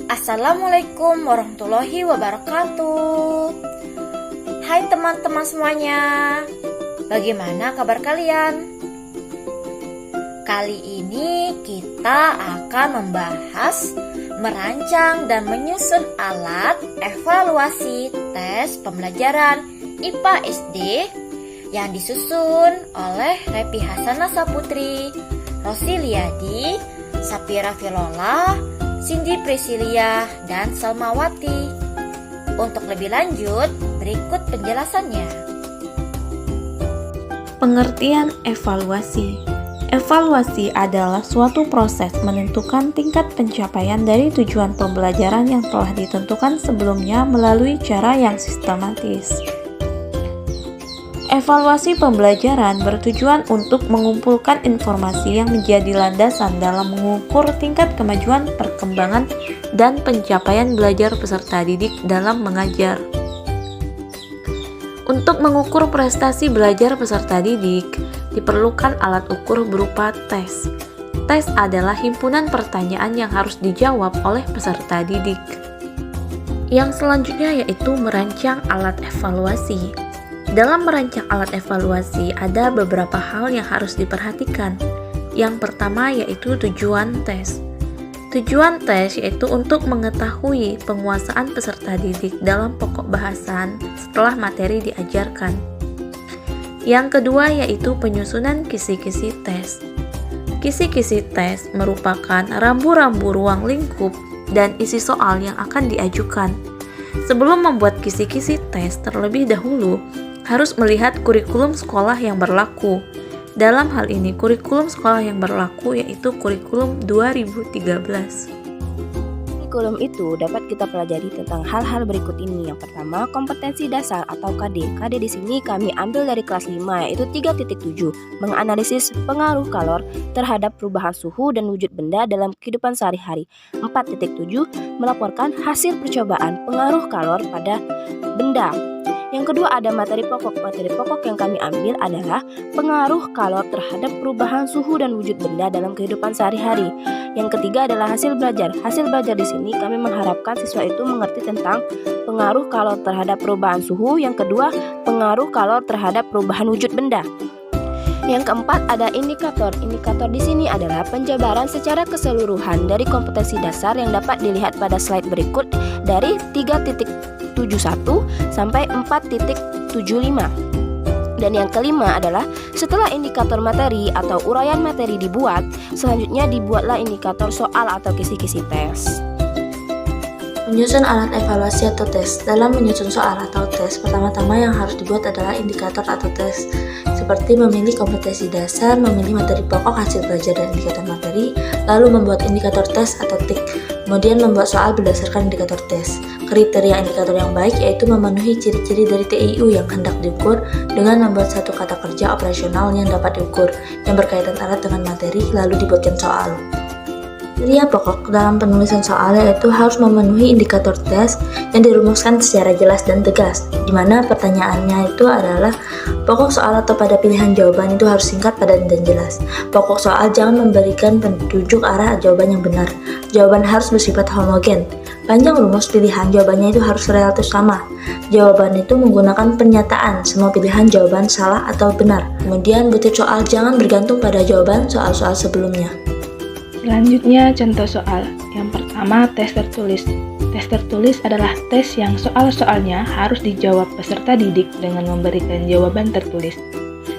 Assalamualaikum warahmatullahi wabarakatuh. Hai teman-teman semuanya, bagaimana kabar kalian? Kali ini kita akan membahas merancang dan menyusun alat evaluasi tes pembelajaran IPA SD yang disusun oleh Repi Hasanah Saputri, Rosiliadi, Sapira Filola, Cindy Priscilia, dan Salmawati. Untuk lebih lanjut, berikut penjelasannya. Pengertian evaluasi. Evaluasi adalah suatu proses menentukan tingkat pencapaian dari tujuan pembelajaran yang telah ditentukan sebelumnya melalui cara yang sistematis. Evaluasi pembelajaran bertujuan untuk mengumpulkan informasi yang menjadi landasan dalam mengukur tingkat kemajuan, perkembangan, dan pencapaian belajar peserta didik dalam mengajar. Untuk mengukur prestasi belajar peserta didik, diperlukan alat ukur berupa tes. Tes adalah himpunan pertanyaan yang harus dijawab oleh peserta didik. Yang selanjutnya yaitu merancang alat evaluasi. Dalam merancang alat evaluasi, ada beberapa hal yang harus diperhatikan. Yang pertama yaitu tujuan tes. Tujuan tes yaitu untuk mengetahui penguasaan peserta didik dalam pokok bahasan setelah materi diajarkan. Yang kedua yaitu penyusunan kisi-kisi tes. Kisi-kisi tes merupakan rambu-rambu ruang lingkup dan isi soal yang akan diajukan. Sebelum membuat kisi-kisi tes, terlebih dahulu harus melihat kurikulum sekolah yang berlaku. Dalam hal ini, kurikulum sekolah yang berlaku yaitu kurikulum 2013. Kurikulum itu dapat kita pelajari tentang hal-hal berikut ini. Yang pertama, kompetensi dasar atau KD. KD di sini kami ambil dari kelas 5 yaitu 3.7, menganalisis pengaruh kalor terhadap perubahan suhu dan wujud benda dalam kehidupan sehari-hari. 4.7, melaporkan hasil percobaan pengaruh kalor pada benda. Yang kedua ada materi pokok. Materi pokok yang kami ambil adalah pengaruh kalor terhadap perubahan suhu dan wujud benda dalam kehidupan sehari-hari. Yang ketiga adalah hasil belajar. Hasil belajar di sini kami mengharapkan siswa itu mengerti tentang pengaruh kalor terhadap perubahan suhu. Yang kedua, pengaruh kalor terhadap perubahan wujud benda. Yang keempat ada indikator. Indikator di sini adalah penjabaran secara keseluruhan dari kompetensi dasar yang dapat dilihat pada slide berikut dari 3.71 sampai 4.75. Dan yang kelima adalah setelah indikator materi atau uraian materi dibuat, selanjutnya dibuatlah indikator soal atau kisi-kisi tes. Menyusun alat evaluasi atau tes. Dalam menyusun soal atau tes, pertama-tama yang harus dibuat adalah indikator atau tes, seperti memilih kompetensi dasar, memilih materi pokok, hasil belajar, dan indikator materi, lalu membuat indikator tes atau tik, kemudian membuat soal berdasarkan indikator tes. Kriteria indikator yang baik yaitu memenuhi ciri-ciri dari TIU yang hendak diukur dengan membuat satu kata kerja operasional yang dapat diukur, yang berkaitan erat dengan materi, lalu dibuatkan soal. Kriteria pokok dalam penulisan soal yaitu harus memenuhi indikator tes yang dirumuskan secara jelas dan tegas, di mana pertanyaannya itu adalah pokok soal atau pada pilihan jawaban itu harus singkat, padat, dan jelas. Pokok soal jangan memberikan petunjuk arah jawaban yang benar. Jawaban harus bersifat homogen. Panjang rumus pilihan jawabannya itu harus relatif sama. Jawaban itu menggunakan pernyataan, semua pilihan jawaban salah atau benar. Kemudian butir soal jangan bergantung pada jawaban soal-soal sebelumnya. Selanjutnya contoh soal. Yang pertama tes tertulis. Tes tertulis adalah tes yang soal-soalnya harus dijawab peserta didik dengan memberikan jawaban tertulis.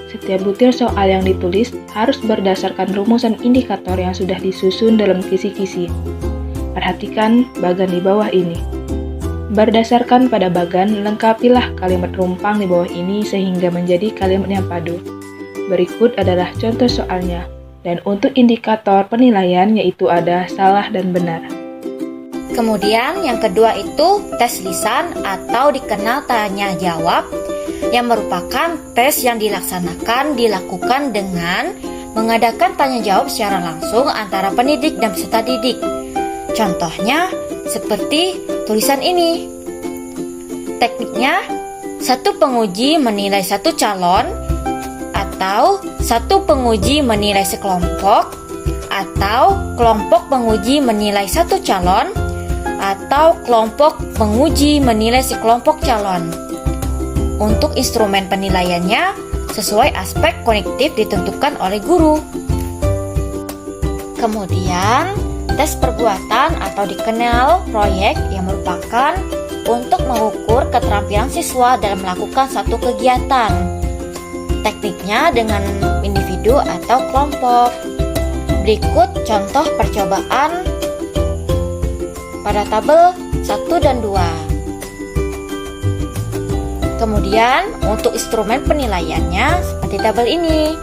Setiap butir soal yang ditulis harus berdasarkan rumusan indikator yang sudah disusun dalam kisi-kisi. Perhatikan bagan di bawah ini. Berdasarkan pada bagan, lengkapilah kalimat rumpang di bawah ini sehingga menjadi kalimat yang padu. Berikut adalah contoh soalnya. Dan untuk indikator penilaian yaitu ada salah dan benar. Kemudian yang kedua itu tes lisan atau dikenal tanya jawab, yang merupakan tes yang dilakukan dengan mengadakan tanya jawab secara langsung antara pendidik dan peserta didik. Contohnya seperti tulisan ini. Tekniknya, satu penguji menilai satu calon, atau satu penguji menilai sekelompok, atau kelompok penguji menilai satu calon, atau kelompok menguji menilai si kelompok calon. Untuk instrumen penilaiannya sesuai aspek kognitif ditentukan oleh guru. Kemudian, tes perbuatan atau dikenal proyek yang merupakan untuk mengukur keterampilan siswa dalam melakukan satu kegiatan. Tekniknya dengan individu atau kelompok. Berikut contoh percobaan pada tabel 1 dan 2. Kemudian untuk instrumen penilaiannya seperti tabel ini.